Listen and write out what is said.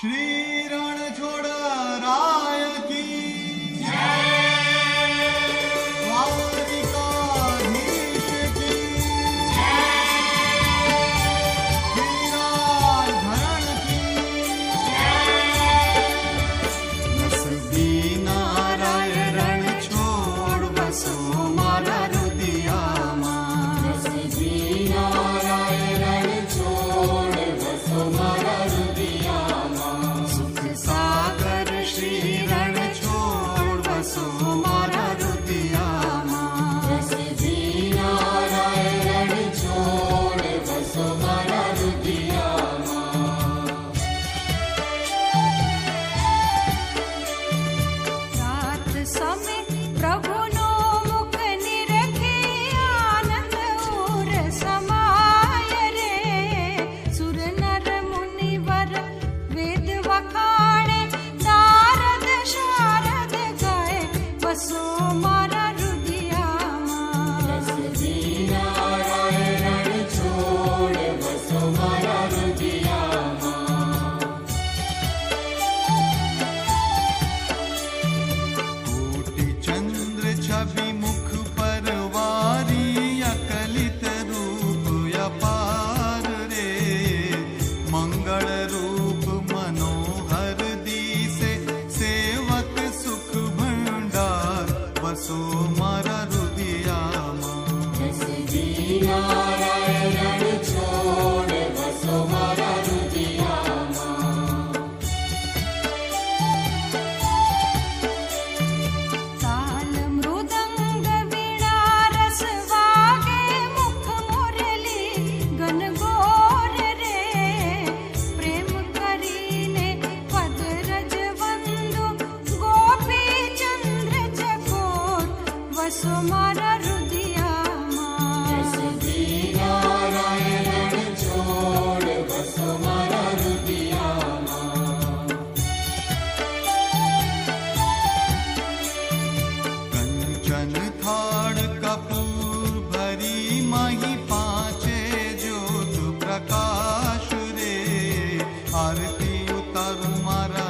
श्री रणछोड़ राय की द्वारिकाधीश की वीराधरण की नसबी नाराय रणछोड़ बसो मारा रुदियाમાં नसबी नाराय रणछोड़ बसो मारा रुदियाમાં सुख सागर श्री रणछोड़ बसो मारा रुदियाમાં नसबी नाराय रणछोड़ बसो मारा रुदियाમાં रात समय प्रभुनो मुख निरखे आनंद उर समाय रे सुर नर मुनिवर वेद वखाणे नारद शारद गाय बसो मारा रुदियाમાં नसबी नाराय रणछोड़ बसो मारा रुदियाમાં कोटि चंद्र छवि मुख पर वारी अकलित रूप अपार रे मंगल रूप मनोहर दिसे सेवक सुख भंडार बसो मारा रुदियाમાં नसबी नाराय रणछोड़ बसो मारा रुदियाમાં ताल मृदंग वीणा रस वागे मुख मुरली गनगोर रे प्रेम करीने पद रज वंदु गोपी चंद्र चकोर वसो मारा रुदियाમાં नसबी नाराय रणछोड़ बसो मारा रुदियाમાં कंचन थाड़ कपूर भरी मही पांचे ज्योत प्रकाश रे आरती उतर मारा